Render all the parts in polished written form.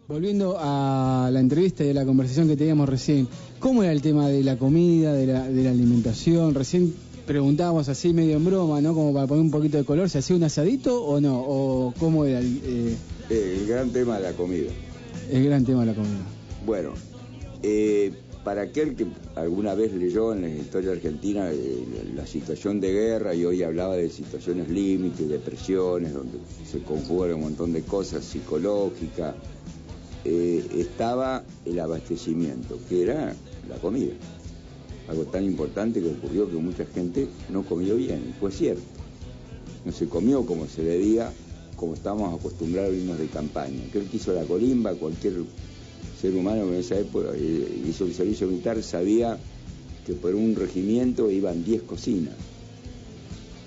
Volviendo a la entrevista y a la conversación que teníamos recién, ¿cómo era el tema de la comida, de la alimentación? Recién preguntábamos así medio en broma, ¿no? Como para poner un poquito de color, ¿se hacía un asadito o no? ¿O cómo era el gran tema de la comida? El gran tema de la comida. Bueno, para aquel que alguna vez leyó en la historia argentina la situación de guerra y hoy hablaba de situaciones límites, depresiones, donde se conjugan un montón de cosas psicológicas, estaba el abastecimiento, que era la comida. Algo tan importante que ocurrió que mucha gente no comió bien, y fue cierto. No se comió como se debía, como estábamos acostumbrados a irnos de campaña. Aquel que hizo la colimba, cualquier ser humano que en esa época hizo el servicio militar, sabía que por un regimiento iban 10 cocinas.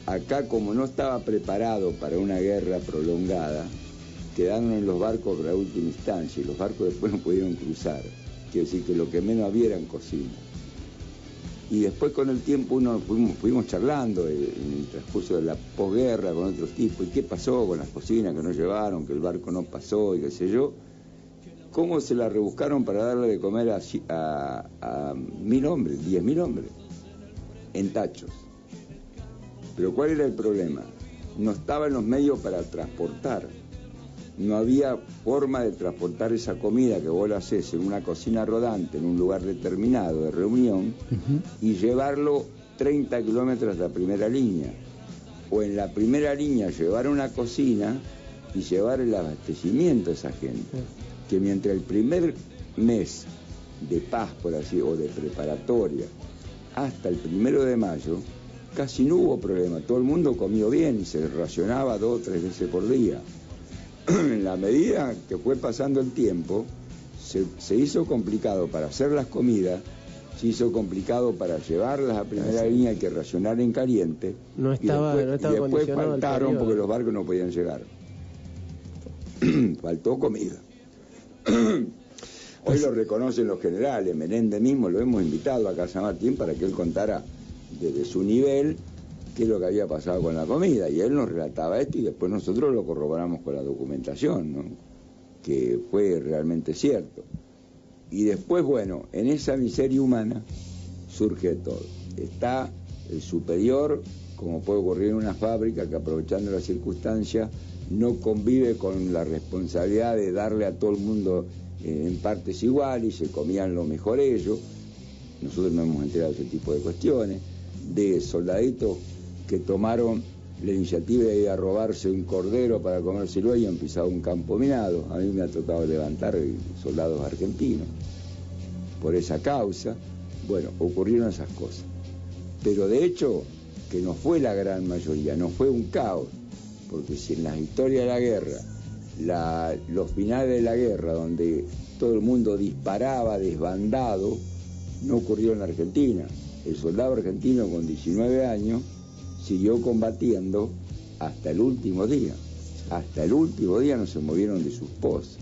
Acá, como no estaba preparado para una guerra prolongada, quedaron en los barcos para última instancia, y los barcos después no pudieron cruzar. Quiere decir que lo que menos había eran cocinas. Y después con el tiempo fuimos charlando en el transcurso de la posguerra con otros tipos, y qué pasó con las cocinas que no llevaron, que el barco no pasó y qué sé yo. Cómo se la rebuscaron para darle de comer a 1.000 hombres, 10.000 hombres, en tachos. Pero ¿cuál era el problema? No estaban los medios para transportar. No había forma de transportar esa comida que vos la hacés en una cocina rodante, en un lugar determinado de reunión, y llevarlo 30 kilómetros de la primera línea. O en la primera línea llevar una cocina y llevar el abastecimiento a esa gente. Que mientras el primer mes de paz, por así, o de preparatoria, hasta el 1 de mayo, casi no hubo problema. Todo el mundo comió bien y se racionaba 2 o 3 veces por día. En la medida que fue pasando el tiempo, se hizo complicado para hacer las comidas, se hizo complicado para llevarlas a primera línea, hay que racionar en caliente. Y después faltaron porque los barcos no podían llegar. Faltó comida. Hoy lo reconocen los generales. Menéndez mismo lo hemos invitado acá a San Martín para que él contara desde su nivel qué es lo que había pasado con la comida, y él nos relataba esto y después nosotros lo corroboramos con la documentación, ¿no? Que fue realmente cierto. Y después, bueno, en esa miseria humana surge todo. Está el superior, como puede ocurrir en una fábrica, que aprovechando la circunstancia no convive con la responsabilidad de darle a todo el mundo en partes iguales, y se comían lo mejor ellos. Nosotros no hemos enterado de ese tipo de cuestiones, de soldaditos que tomaron la iniciativa de ir a robarse un cordero para comérselo y han pisado un campo minado. A mí me ha tocado levantar soldados argentinos por esa causa. Bueno, ocurrieron esas cosas. Pero de hecho, que no fue la gran mayoría, no fue un caos, porque si en la historia de la guerra, los finales de la guerra, donde todo el mundo disparaba desbandado, no ocurrió en la Argentina. El soldado argentino con 19 años siguió combatiendo hasta el último día. Hasta el último día no se movieron de sus postes.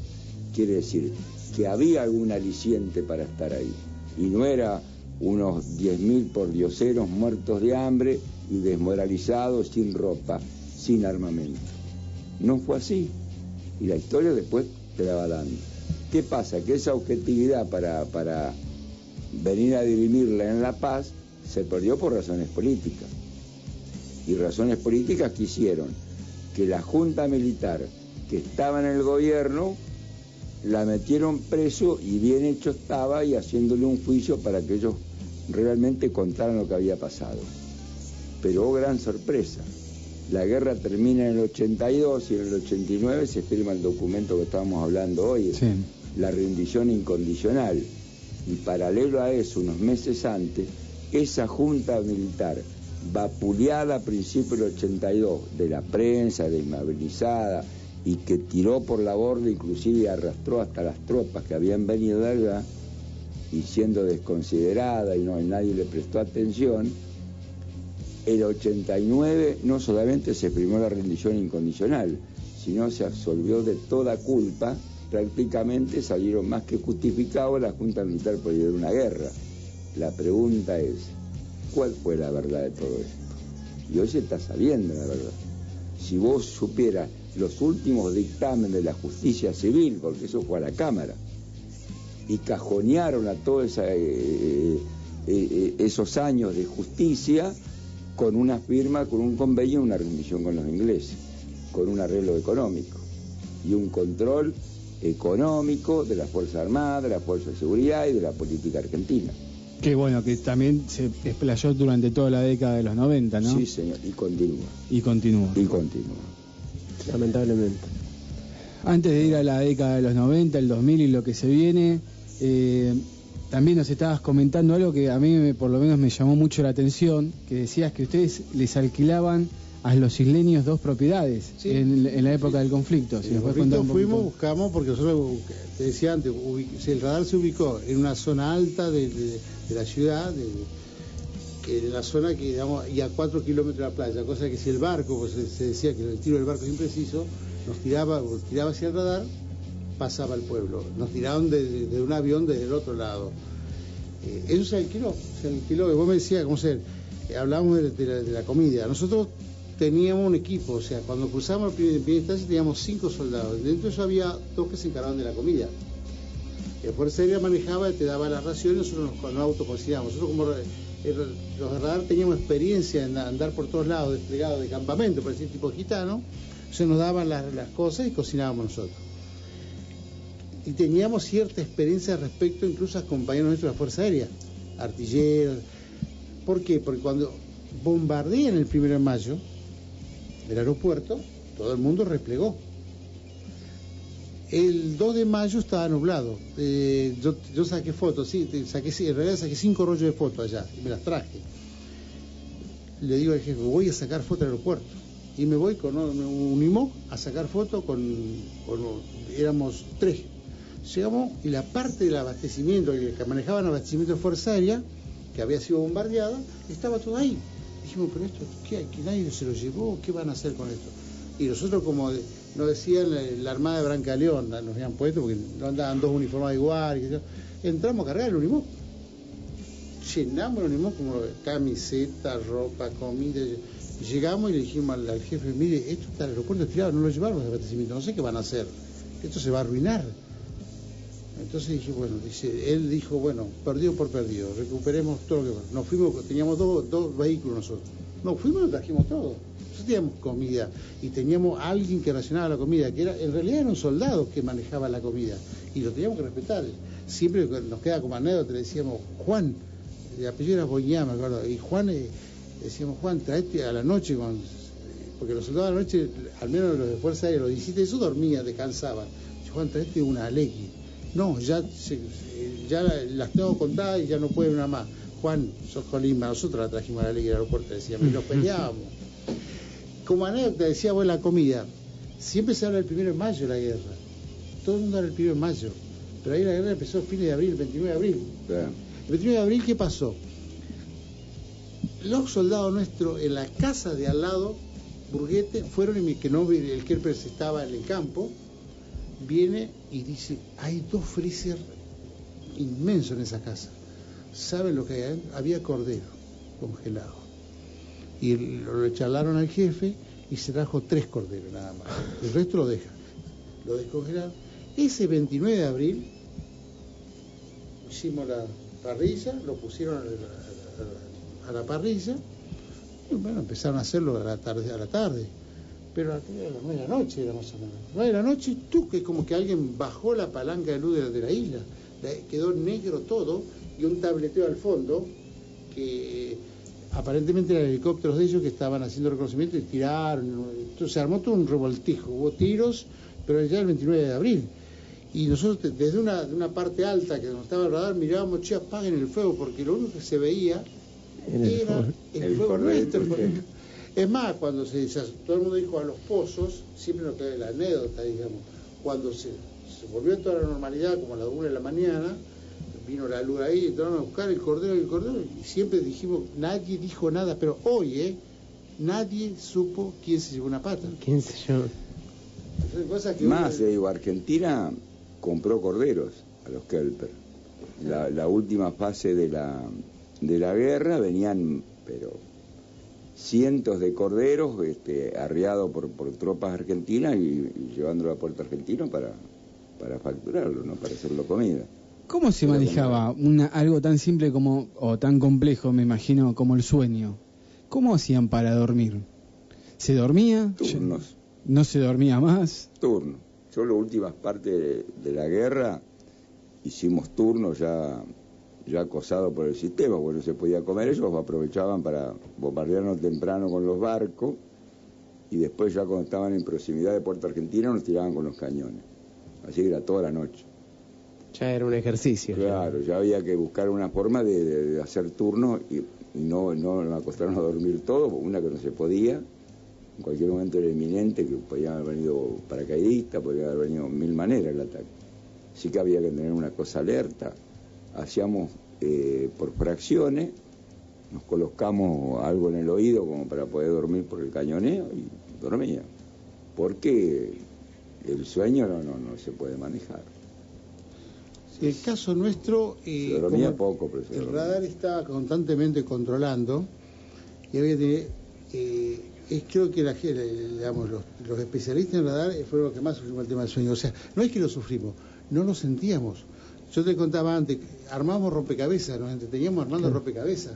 Quiere decir que había algún aliciente para estar ahí. Y no era unos 10.000 pordioseros muertos de hambre y desmoralizados, sin ropa, sin armamento. No fue así. Y la historia después te la va dando. ¿Qué pasa? Que esa objetividad para venir a dirimirla en la paz se perdió por razones políticas. Y razones políticas que hicieron que la junta militar que estaba en el gobierno la metieron preso, y bien hecho estaba, y haciéndole un juicio para que ellos realmente contaran lo que había pasado. Pero, oh gran sorpresa, la guerra termina en el 82 y en el 89 se firma el documento que estábamos hablando hoy, sí, la rendición incondicional. Y paralelo a eso, unos meses antes, esa junta militar, vapuleada a principios del 82, de la prensa, desmovilizada, y que tiró por la borda, inclusive arrastró hasta las tropas que habían venido de allá, y siendo desconsiderada y nadie le prestó atención, el 89 no solamente se firmó la rendición incondicional, sino se absolvió de toda culpa. Prácticamente salieron más que justificados la Junta Militar por ir a una guerra. La pregunta es, ¿cuál fue la verdad de todo esto? Y hoy se está sabiendo la verdad. Si vos supieras los últimos dictámenes de la justicia civil, porque eso fue a la Cámara, y cajonearon a todos esos años de justicia con una firma, con un convenio, una rendición con los ingleses, con un arreglo económico y un control económico de las Fuerzas Armadas, de las Fuerzas de Seguridad y de la política argentina. Que bueno, que también se explayó durante toda la década de los 90, ¿no? Sí, señor, y continúa. Y continúa. Y continúa. Lamentablemente. Antes de ir a la década de los 90, el 2000 y lo que se viene, también nos estabas comentando algo que a mí por lo menos me llamó mucho la atención, que decías que ustedes les alquilaban a los isleños 2 propiedades, sí, en la época del conflicto. Si fuimos, buscamos, porque nosotros, te decía antes, el radar se ubicó en una zona alta de la ciudad, en la zona que, digamos, y a 4 kilómetros de la playa, cosa que si el barco, pues se decía que el tiro del barco es impreciso, nos tiraba hacia el radar, pasaba al pueblo. Nos tiraron de un avión desde el otro lado. Eso se alquiló, vos me decías, ¿cómo se? Hablábamos de la comida. Nosotros teníamos un equipo, o sea, cuando cruzamos la primera instancia teníamos 5 soldados. Dentro de eso había 2 que se encargaban de la comida. La Fuerza Aérea manejaba, te daba las raciones, nosotros nos autococinamos. Nosotros como los de radar teníamos experiencia en andar por todos lados, desplegados de campamento, por decir tipo gitano, se nos daban las cosas y cocinábamos nosotros. Y teníamos cierta experiencia respecto incluso a compañeros nuestros de la Fuerza Aérea, artilleros. ¿Por qué? Porque cuando bombardean el 1 de mayo del aeropuerto, todo el mundo replegó. El 2 de mayo estaba nublado. Yo saqué fotos, sí, en realidad saqué 5 rollos de fotos allá y me las traje. Le digo al jefe, voy a sacar fotos del aeropuerto. Y me voy con un IMOC a sacar fotos éramos 3. Llegamos y la parte del abastecimiento, que manejaban abastecimiento de Fuerza Aérea, que había sido bombardeada, estaba todo ahí. Dijimos, pero esto, ¿qué? ¿Que nadie se lo llevó? ¿Qué van a hacer con esto? Y nosotros, como nos decían la Armada de Brancaleón, nos habían puesto, porque no andaban 2 uniformados igual, entramos a cargar el Unimog. Llenamos el Unimog como camiseta, ropa, comida. Llegamos y le dijimos al jefe, mire, esto está en el aeropuerto tirado, no lo llevaron de abastecimiento, no sé qué van a hacer. Esto se va a arruinar. Entonces dije, él dijo, bueno, perdido por perdido, recuperemos todo lo que... Nos fuimos, teníamos dos vehículos nosotros. Nos fuimos y lo trajimos todo. Nosotros teníamos comida y teníamos a alguien que racionaba la comida, que en realidad era un soldado que manejaba la comida y lo teníamos que respetar. Siempre nos queda como anécdota, le decíamos, Juan, el apellido era Boñá, me acuerdo, y Juan, decíamos, Juan, traete a la noche, porque los soldados a la noche, al menos los de Fuerza Aérea, los 17, eso dormían, descansaban. Juan, traete una Alequi. No, ya las tengo contadas y ya no puede una más. Juan, sos Colima, nosotros la trajimos a la ley del aeropuerto, decíamos, y nos peleábamos. Como anécdota, decía vos, la comida, siempre se habla del 1 de mayo de la guerra. Todo el mundo habla del 1 de mayo. Pero ahí la guerra empezó a fines de abril, el 29 de abril. Claro. El 29 de abril, ¿qué pasó? Los soldados nuestros en la casa de al lado, Burguete, fueron y que no, el Kerper estaba en el campo, viene y dice, hay 2 freezer inmensos en esa casa. ¿Saben lo que hay adentro? Había cordero congelado. Y lo charlaron al jefe y se trajo 3 corderos nada más. El resto lo dejan. Lo descongelaron. Ese 29 de abril hicimos la parrilla, lo pusieron a la parrilla y bueno, empezaron a hacerlo a la tarde. Pero a las 9 de la noche era más o menos. 9 de la noche, que como que alguien bajó la palanca de luz de la isla. Quedó negro todo y un tableteo al fondo que aparentemente eran helicópteros de ellos que estaban haciendo reconocimiento y tiraron. Entonces se armó todo un revoltijo. Hubo tiros, pero ya el 29 de abril. Y nosotros desde una parte alta que donde estaba el radar mirábamos, che, apaguen el fuego, porque lo único que se veía era el fuego nuestro. Es más, cuando todo el mundo dijo a los pozos, siempre nos queda la anécdota, digamos, cuando se volvió toda la normalidad, como a las 1 de la mañana, vino la luz ahí, entraron a buscar el cordero, y siempre dijimos, nadie dijo nada, pero hoy, nadie supo quién se llevó una pata. ¿Quién se llevó? Más, digo, Argentina compró corderos a los Kelper. La última fase de la guerra venían, pero cientos de corderos arriados por tropas argentinas y llevándolo a Puerto Argentino para facturarlo, no para hacerlo comida. ¿Cómo se manejaba algo tan simple como, o tan complejo, me imagino, como el sueño? ¿Cómo hacían para dormir? ¿Se dormía? Turnos. ¿No se dormía más? Turnos. Yo las últimas partes de la guerra hicimos turnos ya acosados por el sistema, porque no se podía comer, ellos aprovechaban para bombardearnos temprano con los barcos y después ya cuando estaban en proximidad de Puerto Argentino nos tiraban con los cañones. Así que era toda la noche. Ya era un ejercicio. Claro, ya había que buscar una forma de hacer turnos y no acostarnos a dormir todo, una que no se podía, en cualquier momento era inminente, que podían haber venido paracaidistas, podía haber venido mil maneras el ataque. Así que había que tener una cosa alerta. Hacíamos por fracciones, nos colocamos algo en el oído como para poder dormir por el cañoneo y dormía, porque el sueño no se puede manejar. El caso nuestro, se dormía poco, pero el radar estaba constantemente controlando y había que creo que digamos, los especialistas en radar fueron los que más sufrimos el tema del sueño. O sea, no es que lo sufrimos, no lo sentíamos. Yo te contaba antes, armábamos rompecabezas, nos entreteníamos armando rompecabezas.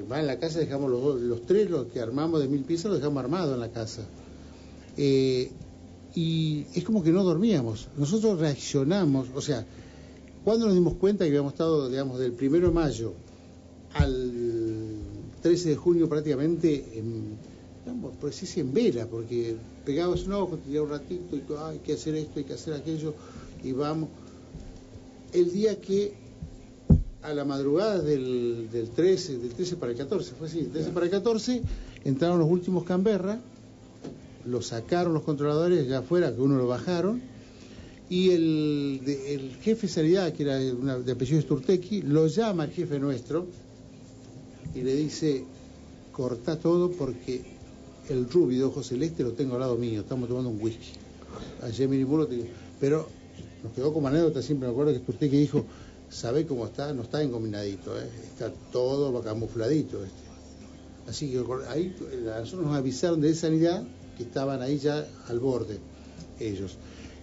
Va en la casa, dejamos los tres, los que armamos de 1000 piezas, los dejamos armados en la casa. Y es como que no dormíamos. Nosotros reaccionamos, o sea, cuando nos dimos cuenta que habíamos estado, digamos, del 1 de mayo al 13 de junio prácticamente en vela, porque pegabas un ojo, te tiraba un ratito y hay que hacer esto, hay que hacer aquello, y vamos. El día que a la madrugada del 13 para el 14, fue así, del 13 para el 14, entraron los últimos Canberra, lo sacaron los controladores allá afuera, que uno lo bajaron, y el jefe de sanidad, que era de apellido Sturtequi, lo llama al jefe nuestro y le dice: cortá todo porque el rubio de ojos celeste lo tengo al lado mío, estamos tomando un whisky. Ayer Mirimulo, pero nos quedó como anécdota, siempre me acuerdo que Sturtequi dijo: ¿sabe cómo está? No está encombinadito, está todo camufladito. Así que ahí nosotros nos avisaron de sanidad que estaban ahí ya al borde ellos.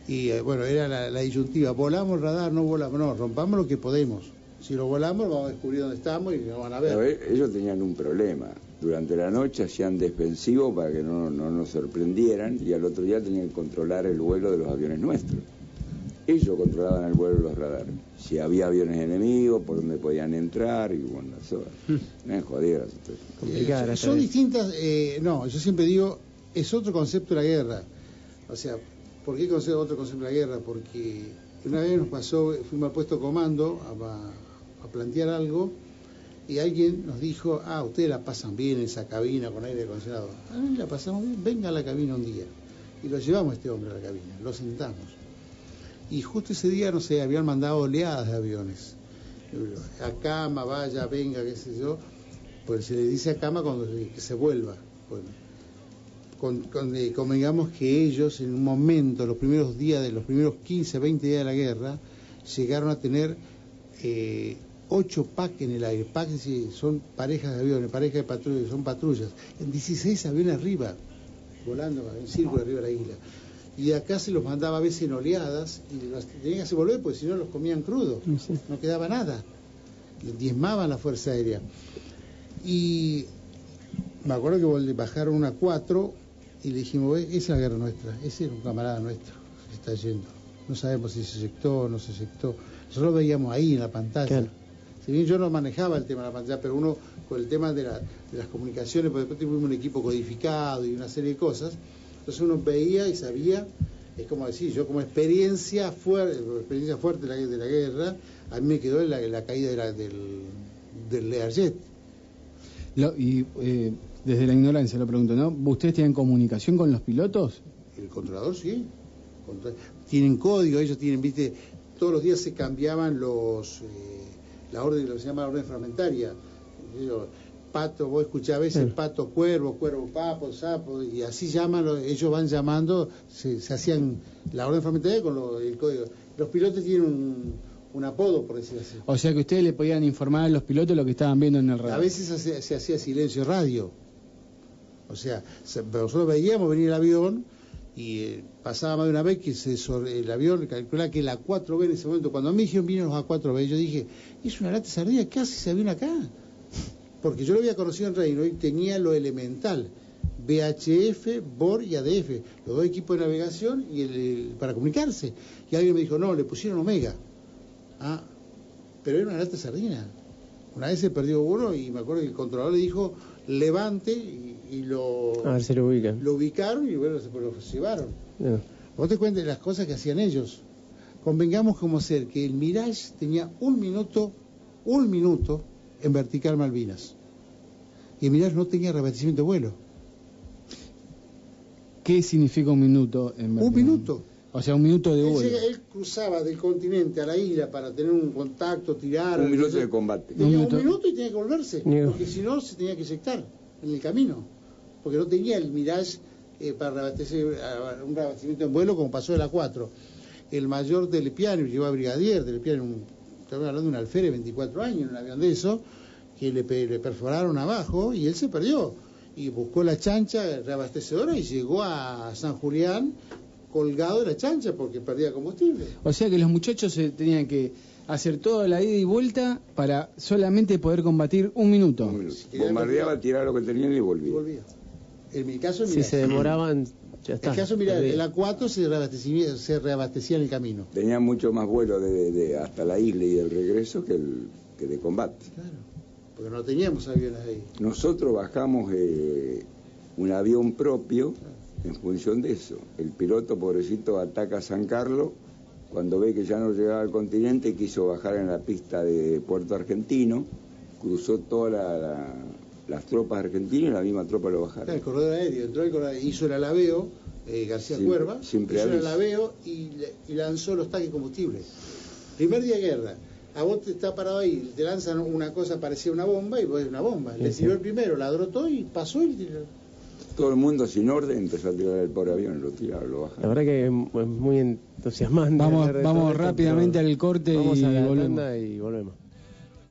Y bueno, era la disyuntiva: volamos el radar, no volamos, no, rompamos lo que podemos. Si lo volamos vamos a descubrir dónde estamos y nos van a ver. Ellos tenían un problema. Durante la noche hacían defensivo para que no nos sorprendieran, y al otro día tenían que controlar el vuelo de los aviones nuestros. Ellos controlaban el vuelo de los radares. Si había aviones enemigos, por dónde podían entrar, y bueno, eso me jodieron. Son distintas, no, yo siempre digo, es otro concepto de la guerra. O sea, ¿por qué otro concepto de la guerra? Porque una vez nos pasó, fuimos al puesto comando a plantear algo, y alguien nos dijo: ustedes la pasan bien en esa cabina con aire acondicionado. La pasamos bien, venga a la cabina un día. Y lo llevamos a este hombre a la cabina, lo sentamos. Y justo ese día, no sé, habían mandado oleadas de aviones. A cama, vaya, venga, qué sé yo. Pues se le dice a cama cuando que se vuelva. Bueno, convengamos que ellos en un momento, los primeros 15, 20 días de la guerra, llegaron a tener 8 PAC en el aire. PAC son parejas de aviones, parejas de patrullas, son patrullas. En 16 aviones arriba, volando en círculo arriba de la isla. Y de acá se los mandaba a veces en oleadas y los tenían que hacer volver, porque si no los comían crudos, no quedaba nada. Diezmaban la Fuerza Aérea. Y me acuerdo que bajaron una 4 y le dijimos: esa es la guerra nuestra, ese era un camarada nuestro que está yendo. No sabemos si se eyectó o no se eyectó. Nosotros lo veíamos ahí en la pantalla. Claro. Si bien yo no manejaba el tema de la pantalla, pero uno con el tema de las comunicaciones, porque después tuvimos un equipo codificado y una serie de cosas. Entonces uno veía y sabía, es como decir, yo como experiencia fuerte de la guerra, a mí me quedó la caída del Learjet. Desde la ignorancia lo pregunto, ¿no? ¿Ustedes tienen comunicación con los pilotos? El controlador sí. Tienen código, ellos tienen, viste, todos los días se cambiaban la orden, lo que se llama la orden fragmentaria. Pato, vos escuchás a veces pato, cuervo, papo, sapo, y así llaman, ellos van llamando, se hacían la orden fragmentaria con el código. Los pilotos tienen un apodo, por decirlo así. O sea que ustedes le podían informar a los pilotos lo que estaban viendo en el radar. A veces se hacía silencio radio, O sea, nosotros veíamos venir el avión y pasaba más de una vez que el avión calculaba que la 4B en ese momento, cuando me dijeron vinieron los A4B, yo dije, es una lata de sardina, ¿qué hace ese avión acá? Porque yo lo había conocido en Reino y tenía lo elemental, VHF, BOR y ADF, los dos equipos de navegación y para comunicarse. Y alguien me dijo, no, le pusieron Omega. Ah, pero era una lata de sardina. Una vez se perdió uno y me acuerdo que el controlador le dijo, levante y lo... A ver si lo ubican. Lo ubicaron y bueno, se lo llevaron. No. Vos te cuentes las cosas que hacían ellos. Convengamos como ser que el Mirage tenía un minuto en vertical Malvinas. Y el Mirage no tenía reabastecimiento de vuelo. ¿Qué significa un minuto en verdad? Un minuto. O sea, un minuto de vuelo. Él cruzaba del continente a la isla para tener un contacto, tirar... Un minuto de combate. Tenía un minuto y tenía que volverse. Niego. Porque si no, se tenía que eyectar en el camino. Porque no tenía el Mirage para reabastecer, un reabastecimiento en vuelo como pasó de la 4. El mayor del Piano llegó a brigadier del Piano, estamos hablando de un alférez de 24 años, un avión de eso, que le perforaron abajo y él se perdió. Y buscó la chancha reabastecedora y llegó a San Julián colgado de la chancha porque perdía combustible. O sea que los muchachos tenían que hacer toda la ida y vuelta para solamente poder combatir un minuto. Bombardeaba, tiraba lo que tenían y volvía. En mi caso, Si se demoraban, ya está. En el caso, mira, en la 4 se reabastecía en el camino. Tenía mucho más vuelo de hasta la isla y del regreso que de combate. Claro, porque no teníamos aviones ahí. Nosotros bajamos un avión propio en función de eso. El piloto, pobrecito, ataca a San Carlos. Cuando ve que ya no llegaba al continente, quiso bajar en la pista de Puerto Argentino, cruzó todas las tropas argentinas y la misma tropa lo bajaron. El corredor aéreo, entró el corredor, hizo el alabeo, García Cuerva, hizo el alabeo y lanzó los tanques de combustible. Primer día de guerra, a vos te está parado ahí, te lanzan una cosa parecía una bomba y vos es una bomba. Le sirvió el primero, ladró todo y pasó y tiró. Todo el mundo sin orden empezó a tirar el pobre avión, lo tiraron, lo bajaron. La verdad que es muy entusiasmante. Vamos rápidamente al corte vamos y a la volvemos. tanda y volvemos.